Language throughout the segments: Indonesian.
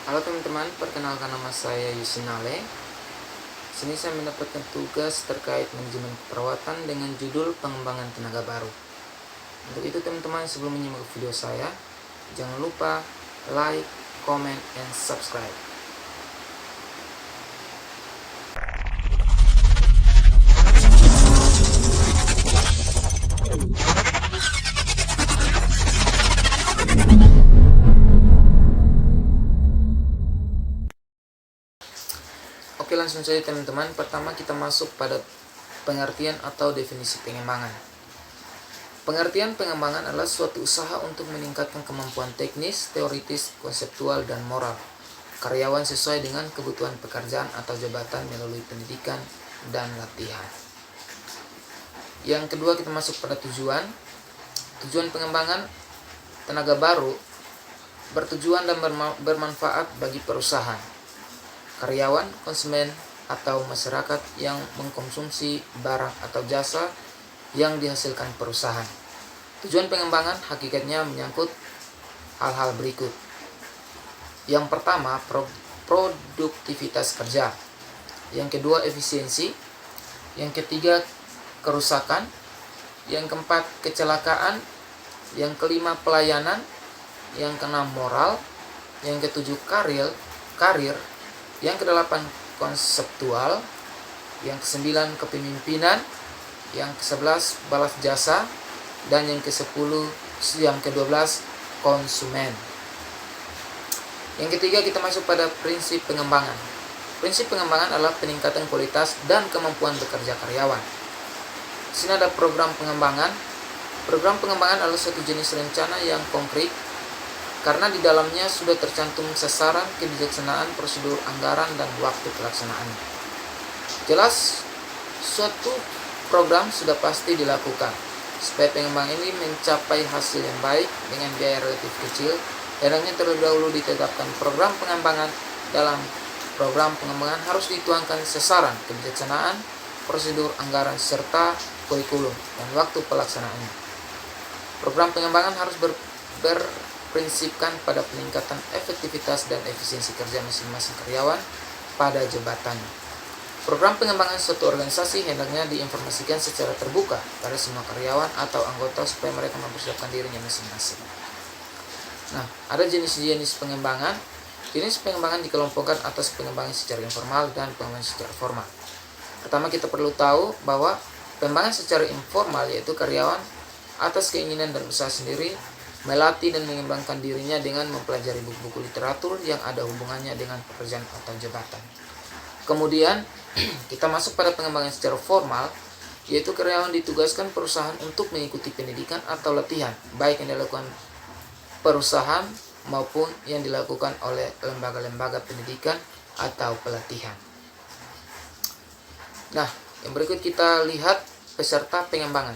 Halo teman-teman, perkenalkan nama saya Yusinale. Sini saya mendapatkan tugas terkait manajemen keperawatan dengan judul pengembangan tenaga baru. Untuk itu teman-teman, sebelum menyimak video saya, jangan lupa like, comment, and subscribe. Oke, langsung saja teman-teman. Pertama kita masuk pada pengertian atau definisi pengembangan. Pengertian pengembangan adalah suatu usaha untuk meningkatkan kemampuan teknis, teoritis, konseptual, dan moral karyawan sesuai dengan kebutuhan pekerjaan atau jabatan melalui pendidikan dan latihan. Yang kedua kita masuk pada tujuan. Tujuan pengembangan tenaga baru bertujuan dan bermanfaat bagi perusahaan, karyawan, konsumen, atau masyarakat yang mengkonsumsi barang atau jasa yang dihasilkan perusahaan. Tujuan pengembangan hakikatnya menyangkut hal-hal berikut. Yang pertama, produktivitas kerja. Yang kedua, efisiensi. Yang ketiga, kerusakan. Yang keempat, kecelakaan. Yang kelima, pelayanan. Yang keenam, moral. Yang ketujuh, karir. Yang kedelapan, konseptual. Yang kesembilan, kepemimpinan. Yang kesebelas, balas jasa. Dan yang ke-12, konsumen. Yang ketiga kita masuk pada prinsip pengembangan. Prinsip pengembangan adalah peningkatan kualitas dan kemampuan bekerja karyawan. Di sini ada program pengembangan. Program pengembangan adalah suatu jenis rencana yang konkret karena di dalamnya sudah tercantum sasaran, kebijaksanaan, prosedur, anggaran, dan waktu pelaksanaannya. Jelas, suatu program sudah pasti dilakukan. Supaya pengembangan ini mencapai hasil yang baik dengan biaya relatif kecil, hendaknya terlebih dahulu ditetapkan program pengembangan. Dalam program pengembangan harus dituangkan sasaran, kebijaksanaan, prosedur, anggaran, serta kurikulum dan waktu pelaksanaannya. Program pengembangan harus berprinsipkan pada peningkatan efektivitas dan efisiensi kerja masing-masing karyawan pada jabatannya. Program pengembangan suatu organisasi hendaknya diinformasikan secara terbuka pada semua karyawan atau anggota supaya mereka mempersiapkan dirinya masing-masing. Nah, ada jenis-jenis pengembangan. Jenis pengembangan dikelompokkan atas pengembangan secara informal dan pengembangan secara formal. Pertama kita perlu tahu bahwa pengembangan secara informal yaitu karyawan atas keinginan dan usaha sendiri melatih dan mengembangkan dirinya dengan mempelajari buku-buku literatur yang ada hubungannya dengan pekerjaan atau jabatan. Kemudian kita masuk pada pengembangan secara formal, yaitu karyawan ditugaskan perusahaan untuk mengikuti pendidikan atau latihan, baik yang dilakukan perusahaan maupun yang dilakukan oleh lembaga-lembaga pendidikan atau pelatihan. Nah, yang berikut kita lihat peserta pengembangan.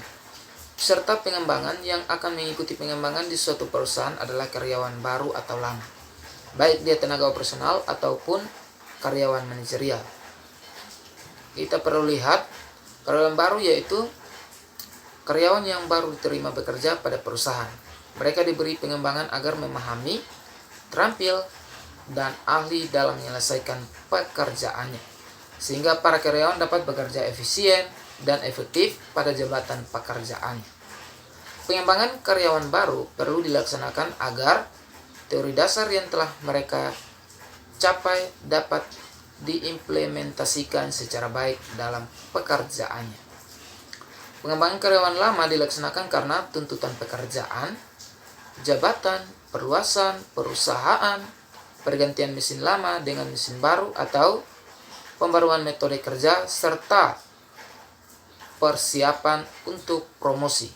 Peserta pengembangan yang akan mengikuti pengembangan di suatu perusahaan adalah karyawan baru atau lama, baik dia tenaga operasional ataupun karyawan manajerial. Kita perlu lihat karyawan baru yaitu karyawan yang baru diterima bekerja pada perusahaan. Mereka diberi pengembangan agar memahami, terampil, dan ahli dalam menyelesaikan pekerjaannya, sehingga para karyawan dapat bekerja efisien dan efektif pada jabatan pekerjaannya. Pengembangan karyawan baru perlu dilaksanakan agar teori dasar yang telah mereka capai dapat diimplementasikan secara baik dalam pekerjaannya. Pengembangan karyawan lama dilaksanakan karena tuntutan pekerjaan, jabatan, perluasan, perusahaan, pergantian mesin lama dengan mesin baru atau pembaruan metode kerja, serta persiapan untuk promosi.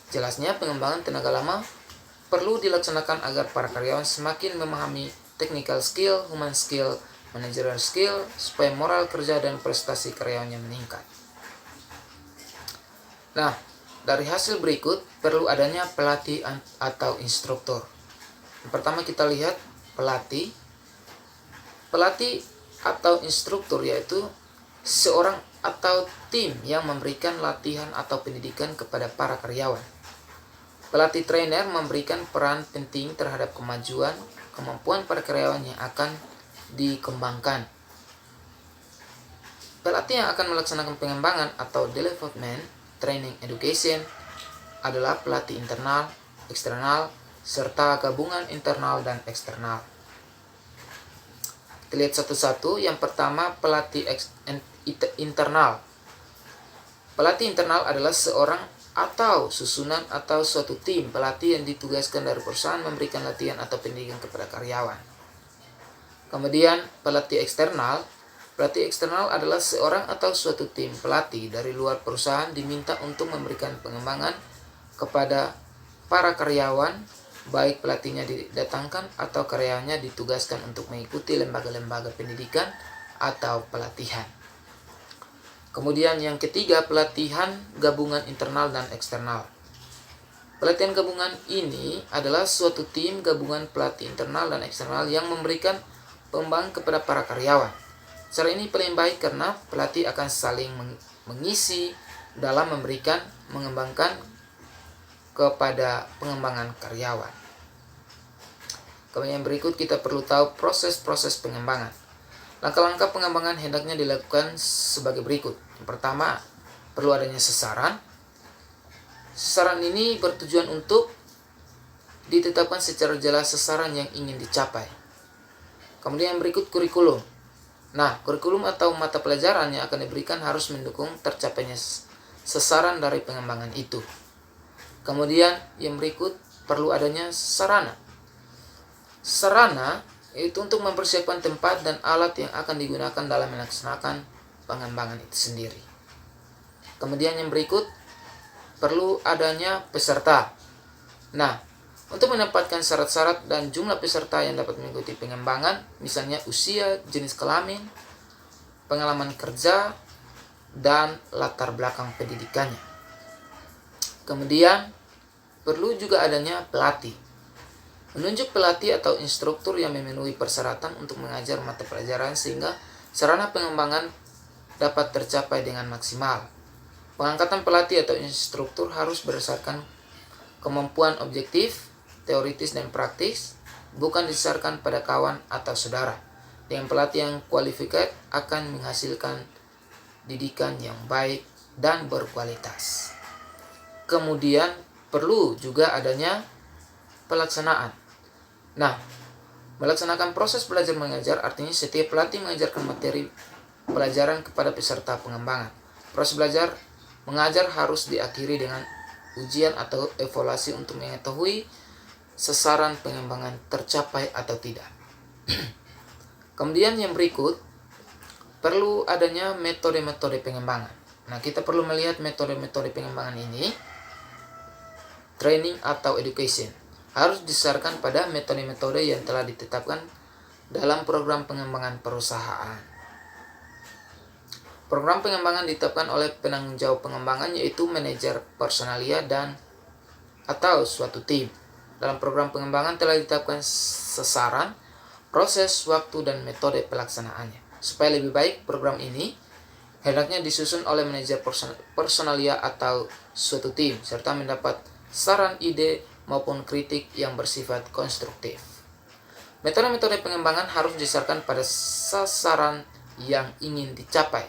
Jelasnya pengembangan tenaga lama perlu dilaksanakan agar para karyawan semakin memahami technical skill, human skill, managerial skill, supaya moral kerja dan prestasi karyawannya meningkat. Nah, dari hasil berikut perlu adanya pelatih atau instruktur. Yang pertama kita lihat pelatih. Pelatih atau instruktur yaitu seorang atau tim yang memberikan latihan atau pendidikan kepada para karyawan. Pelatih trainer memberikan peran penting terhadap kemampuan para karyawan yang akan dikembangkan. Pelatih yang akan melaksanakan pengembangan atau development training education adalah pelatih internal, eksternal, serta gabungan internal dan eksternal. Kita lihat satu-satu. Yang pertama, pelatih internal. Pelatih internal adalah seorang atau susunan atau suatu tim pelatih yang ditugaskan dari perusahaan memberikan latihan atau pendidikan kepada karyawan. Kemudian pelatih eksternal. Pelatih eksternal adalah seorang atau suatu tim pelatih dari luar perusahaan diminta untuk memberikan pengembangan kepada para karyawan, baik pelatihnya didatangkan atau karyawannya ditugaskan untuk mengikuti lembaga-lembaga pendidikan atau pelatihan. Kemudian yang ketiga, pelatihan gabungan internal dan eksternal. Pelatihan gabungan ini adalah suatu tim gabungan pelatih internal dan eksternal yang memberikan pengembangan kepada para karyawan. Cara ini paling baik karena pelatih akan saling mengisi dalam mengembangkan kepada pengembangan karyawan. Kemudian berikut kita perlu tahu proses-proses pengembangan. Langkah-langkah pengembangan hendaknya dilakukan sebagai berikut. Yang pertama, perlu adanya sasaran. Sasaran ini bertujuan untuk ditetapkan secara jelas sasaran yang ingin dicapai. Kemudian yang berikut kurikulum. Nah, kurikulum atau mata pelajaran yang akan diberikan harus mendukung tercapainya sasaran dari pengembangan itu. Kemudian yang berikut perlu adanya sarana. Sarana itu untuk mempersiapkan tempat dan alat yang akan digunakan dalam melaksanakan pengembangan itu sendiri. Kemudian yang berikut perlu adanya peserta. Nah, untuk mendapatkan syarat-syarat dan jumlah peserta yang dapat mengikuti pengembangan, misalnya usia, jenis kelamin, pengalaman kerja, dan latar belakang pendidikannya. Kemudian perlu juga adanya pelatih. Menunjuk pelatih atau instruktur yang memenuhi persyaratan untuk mengajar mata pelajaran sehingga sarana pengembangan dapat tercapai dengan maksimal. Pengangkatan pelatih atau instruktur harus berdasarkan kemampuan objektif, teoritis dan praktis, bukan didasarkan pada kawan atau saudara. Dengan pelatih yang qualified akan menghasilkan didikan yang baik dan berkualitas. Kemudian perlu juga adanya pelaksanaan. Nah, melaksanakan proses belajar mengajar artinya setiap pelatih mengajarkan materi pelajaran kepada peserta pengembangan. Proses belajar mengajar harus diakhiri dengan ujian atau evaluasi untuk mengetahui sasaran pengembangan tercapai atau tidak. Kemudian yang berikut, perlu adanya metode-metode pengembangan. Nah, kita perlu melihat metode-metode pengembangan ini. Training atau education harus didasarkan pada metode-metode yang telah ditetapkan dalam program pengembangan perusahaan. Program pengembangan ditetapkan oleh penanggung jawab pengembangan yaitu manajer personalia dan atau suatu tim. Dalam program pengembangan telah ditetapkan sasaran, proses, waktu, dan metode pelaksanaannya. Supaya lebih baik program ini hendaknya disusun oleh manajer personalia atau suatu tim serta mendapat saran, ide, maupun kritik yang bersifat konstruktif. Metode-metode pengembangan harus didasarkan pada sasaran yang ingin dicapai.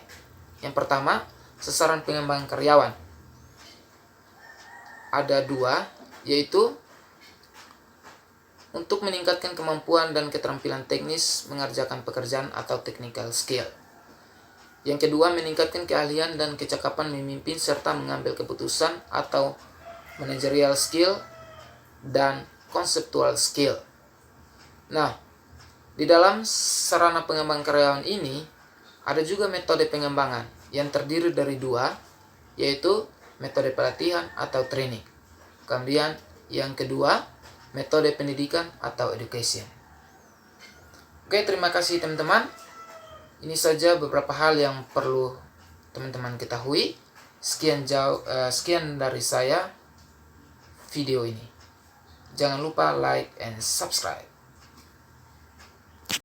Yang pertama, sasaran pengembangan karyawan. Ada dua, yaitu untuk meningkatkan kemampuan dan keterampilan teknis mengerjakan pekerjaan atau technical skill. Yang kedua, meningkatkan keahlian dan kecakapan memimpin serta mengambil keputusan atau managerial skill dan conceptual skill. Nah, di dalam sarana pengembangan karyawan ini ada juga metode pengembangan yang terdiri dari dua, yaitu metode pelatihan atau training. Kemudian yang kedua, metode pendidikan atau education. Oke, terima kasih teman-teman. Ini saja beberapa hal yang perlu teman-teman ketahui. Sekian dari saya video ini. Jangan lupa like and subscribe.